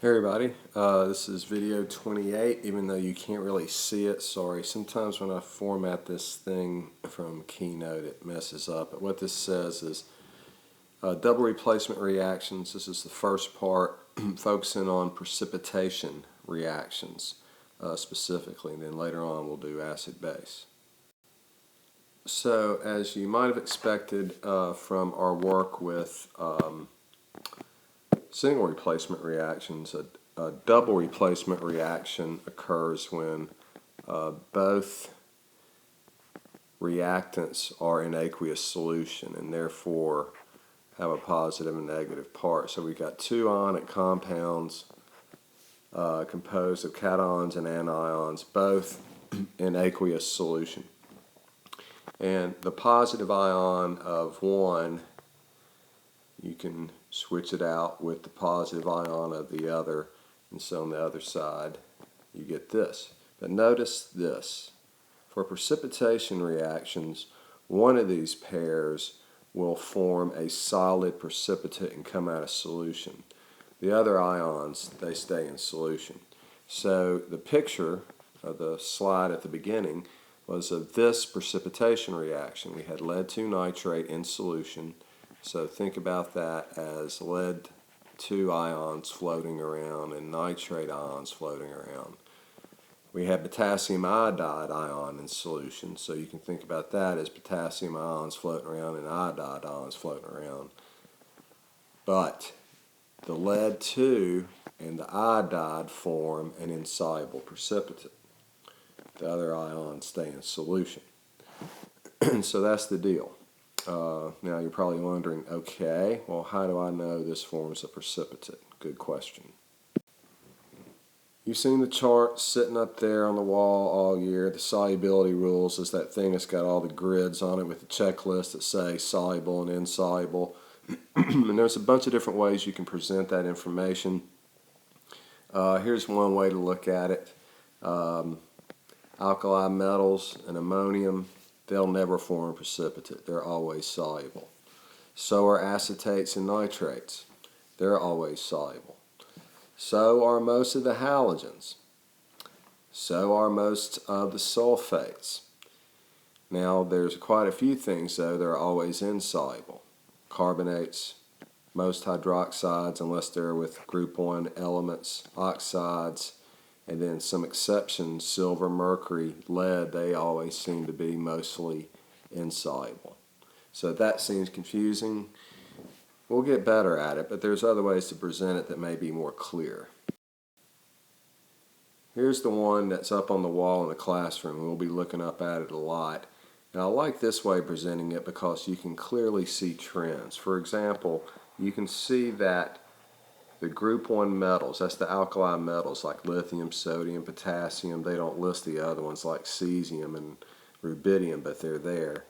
Hey everybody, this is video 28, even though you can't really see it, sorry. Sometimes when I format this thing from Keynote it messes up, but what this says is double replacement reactions. This is the first part, focusing on precipitation reactions specifically, and then later on we'll do acid-base. So as you might have expected from our work with single replacement reactions, a double replacement reaction occurs when both reactants are in aqueous solution and therefore have a positive and negative part. So we've got two ionic compounds composed of cations and anions, both in aqueous solution. And the positive ion of one, you can switch it out with the positive ion of the other, and so on the other side you get this. But notice this. For precipitation reactions, one of these pairs will form a solid precipitate and come out of solution. The other ions, they stay in solution. So the picture of the slide at the beginning was of this precipitation reaction. We had lead 2 nitrate in solution. So think about that as lead 2 ions floating around and nitrate ions floating around. We have potassium iodide ion in solution, so you can think about that as potassium ions floating around and iodide ions floating around. But the lead 2 and the iodide form an insoluble precipitate. The other ions stay in solution. So that's the deal. Now you're probably wondering, okay, well how do I know this forms a precipitate? Good question. You've seen the chart sitting up there on the wall all year. The solubility rules is that thing that's got all the grids on it with the checklist that say soluble and insoluble. And there's a bunch of different ways you can present that information. Here's one way to look at it. Alkali metals and ammonium, they'll never form a precipitate. They're always soluble. So are acetates and nitrates. They're always soluble. So are most of the halogens. So are most of the sulfates. Now there's quite a few things though that are always insoluble. Carbonates, most hydroxides unless they're with group 1 elements, oxides, and then some exceptions, silver, mercury, lead, they always seem to be mostly insoluble. So that seems confusing. We'll get better at it, but there's other ways to present it that may be more clear. Here's the one that's up on the wall in the classroom. We'll be looking up at it a lot. And I like this way of presenting it because you can clearly see trends. For example, you can see that the group 1 metals, that's the alkali metals like lithium, sodium, potassium. They don't list the other ones like cesium and rubidium, but they're there.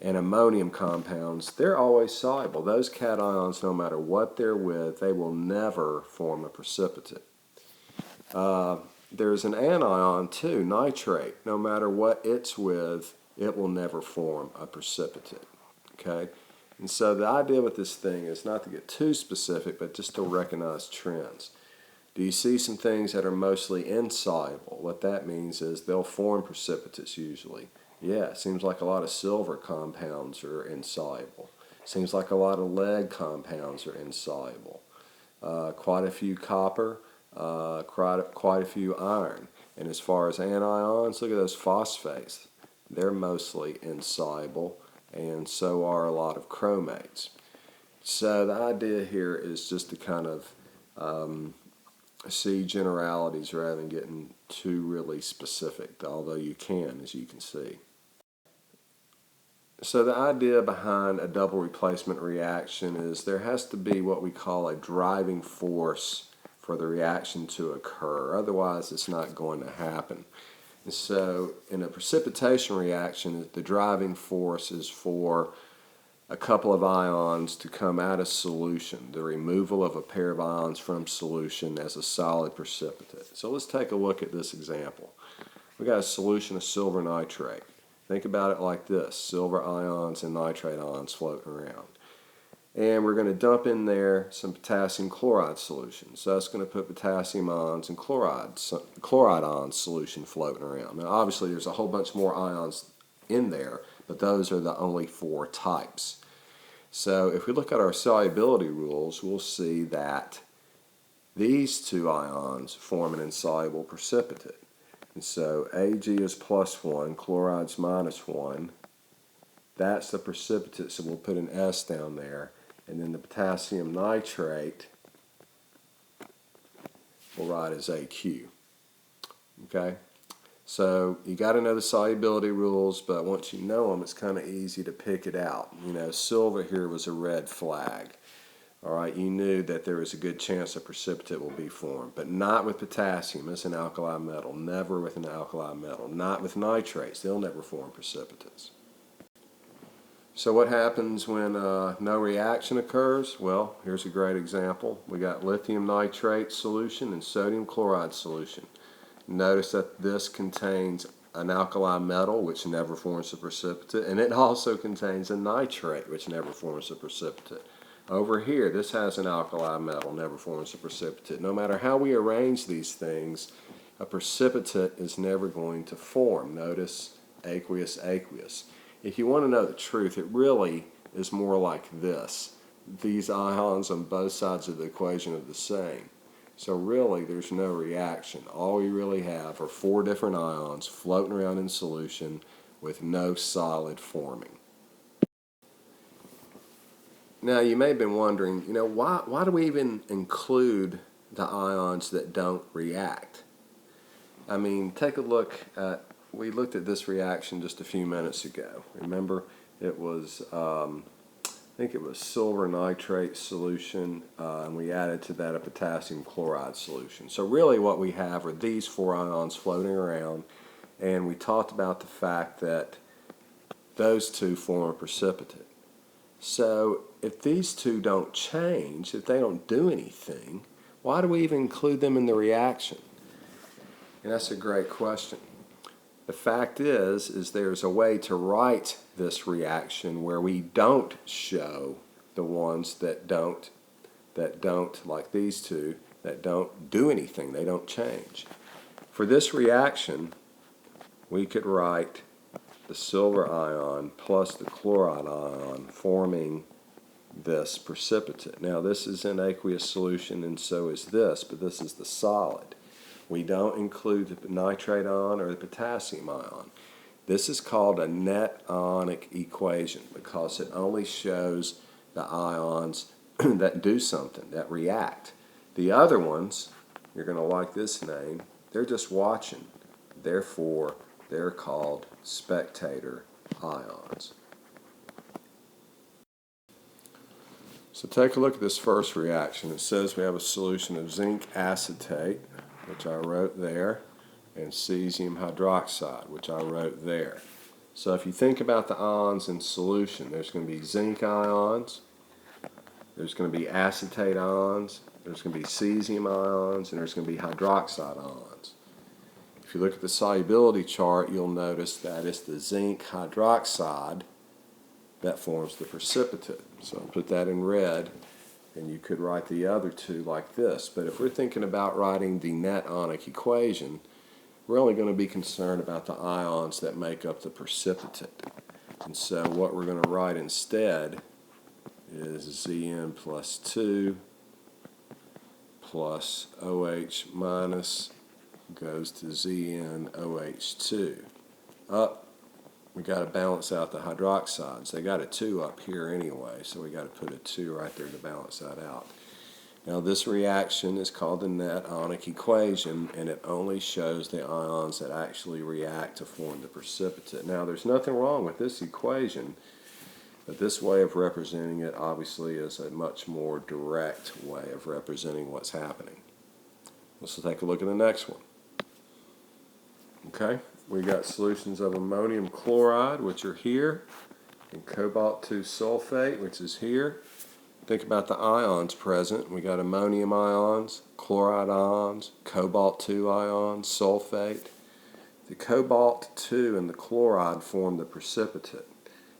And ammonium compounds, they're always soluble. Those cations, no matter what they're with, they will never form a precipitate. There's an anion too, nitrate. No matter what it's with, it will never form a precipitate. Okay? And so the idea with this thing is not to get too specific, but just to recognize trends. Do you see some things that are mostly insoluble? What that means is they'll form precipitates usually. Yeah, it seems like a lot of silver compounds are insoluble. Seems like a lot of lead compounds are insoluble. Quite a few copper, quite a few iron. And as far as anions, look at those phosphates. They're mostly insoluble, and so are a lot of chromates. So the idea here is just to kind of see generalities rather than getting too really specific, although you can, as you can see. So the idea behind a double replacement reaction is there has to be what we call a driving force for the reaction to occur. Otherwise, it's not going to happen. And so in a precipitation reaction, the driving force is for a couple of ions to come out of solution, the removal of a pair of ions from solution as a solid precipitate. So let's take a look at this example. We've got a solution of silver nitrate. Think about it like this: silver ions and nitrate ions floating around. And we're going to dump in there some potassium chloride solution. So that's going to put potassium ions and chloride ions solution floating around. Now obviously there's a whole bunch more ions in there, but those are the only 4 types. So if we look at our solubility rules, we'll see that these 2 ions form an insoluble precipitate. And so Ag is +1, chloride's -1. That's the precipitate, so we'll put an S down there. And then the potassium nitrate we'll write as AQ. Okay? So you got to know the solubility rules, but once you know them, it's kind of easy to pick it out. You know, silver here was a red flag. All right, you knew that there was a good chance a precipitate will be formed, but not with potassium. It's an alkali metal. Never with an alkali metal. Not with nitrates. They'll never form precipitates. So what happens when no reaction occurs? Well, here's a great example. We got lithium nitrate solution and sodium chloride solution. Notice that this contains an alkali metal, which never forms a precipitate, and it also contains a nitrate, which never forms a precipitate. Over here, this has an alkali metal, never forms a precipitate. No matter how we arrange these things, a precipitate is never going to form. Notice aqueous, aqueous. If you want to know the truth, it really is more like this. These ions on both sides of the equation are the same. So really, there's no reaction. All we really have are 4 different ions floating around in solution with no solid forming. Now, you may have been wondering, you know, why do we even include the ions that don't react? I mean, take a look at, we looked at this reaction just a few minutes ago. Remember, it was, I think it was silver nitrate solution, and we added to that a potassium chloride solution. So really what we have are these 4 ions floating around, and we talked about the fact that those 2 form a precipitate. So if these 2 don't change, if they don't do anything, why do we even include them in the reaction? And that's a great question. The fact is there's a way to write this reaction where we don't show the ones that don't, like these 2, that don't do anything, they don't change. For this reaction, we could write the silver ion plus the chloride ion forming this precipitate. Now this is an aqueous solution and so is this, but this is the solid. We don't include the nitrate ion or the potassium ion. This is called a net ionic equation because it only shows the ions that do something, that react. The other ones, you're going to like this name, they're just watching. Therefore, they're called spectator ions. So take a look at this first reaction. It says we have a solution of zinc acetate, which I wrote there, and cesium hydroxide, which I wrote there. So if you think about the ions in solution, there's going to be zinc ions, there's going to be acetate ions, there's going to be cesium ions, and there's going to be hydroxide ions. If you look at the solubility chart, you'll notice that it's the zinc hydroxide that forms the precipitate. So I'll put that in red, and you could write the other 2 like this. But if we're thinking about writing the net ionic equation, we're only going to be concerned about the ions that make up the precipitate. And so what we're going to write instead is Zn plus 2 plus OH minus goes to ZnOH2. Up, we got to balance out the hydroxides. They got a 2 up here anyway, so we got to put a 2 right there to balance that out. Now this reaction is called the net ionic equation, and it only shows the ions that actually react to form the precipitate. Now there's nothing wrong with this equation, but this way of representing it obviously is a much more direct way of representing what's happening. Let's take a look at the next one. Okay, we got solutions of ammonium chloride, which are here, and cobalt-2 sulfate, which is here. Think about the ions present. We got ammonium ions, chloride ions, cobalt-2 ions, sulfate. The cobalt-2 and the chloride form the precipitate.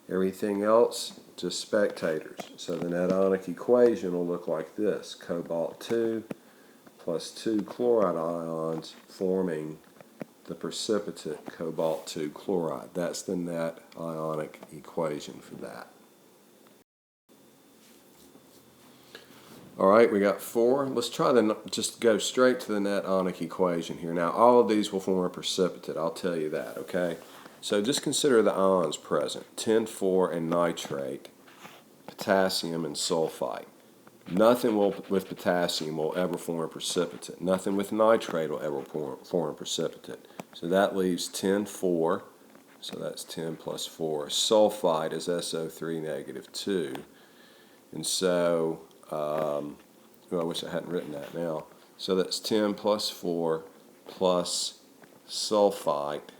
Everything else just spectators. So the net ionic equation will look like this. Cobalt 2 plus 2 chloride ions forming the precipitate cobalt 2 chloride. That's the net ionic equation for that. All right, we got 4. Let's try to just go straight to the net ionic equation here. Now, all of these will form a precipitate. I'll tell you that, okay? So just consider the ions present, tin, 4, and nitrate, potassium, and sulfite. Nothing with potassium will ever form a precipitate. Nothing with nitrate will ever form a precipitate. So that leaves tin, 4. So that's 10 plus 4. Sulfite is SO3 negative 2. And so, well, I wish I hadn't written that now. So that's 10 plus 4 plus sulfite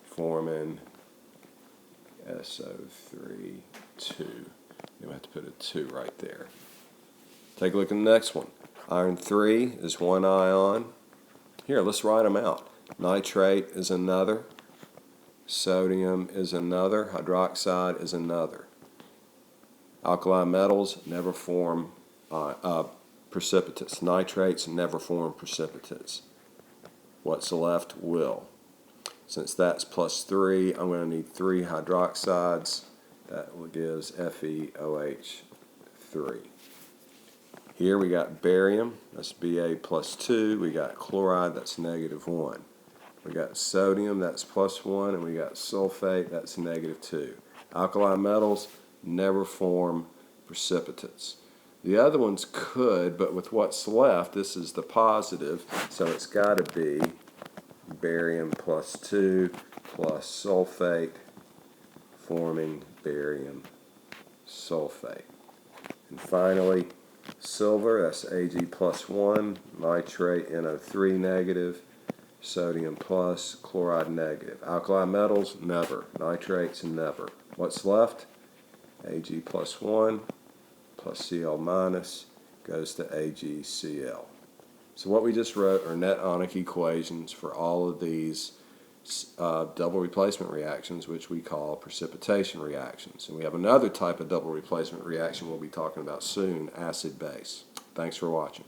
forming SO3 2. You have to put a 2 right there. Take a look at the next one. Iron 3 is one ion. Here, let's write them out. Nitrate is another. Sodium is another. Hydroxide is another. Alkali metals never form precipitates. Nitrates never form precipitates. What's left will. Since that's plus 3, I'm going to need 3 hydroxides. That gives FeOH3. Here we got barium, that's Ba plus 2. We got chloride, that's negative 1. We got sodium, that's plus 1. And we got sulfate, that's negative 2. Alkali metals never form precipitates. The other ones could, but with what's left, this is the positive, so it's got to be barium plus 2 plus sulfate forming barium sulfate. And finally, silver, that's Ag plus 1, nitrate NO3 negative, sodium plus, chloride negative. Alkali metals, never. Nitrates, never. What's left? Ag plus 1 plus Cl minus goes to AgCl. So what we just wrote are net ionic equations for all of these double replacement reactions, which we call precipitation reactions. And we have another type of double replacement reaction we'll be talking about soon, acid-base. Thanks for watching.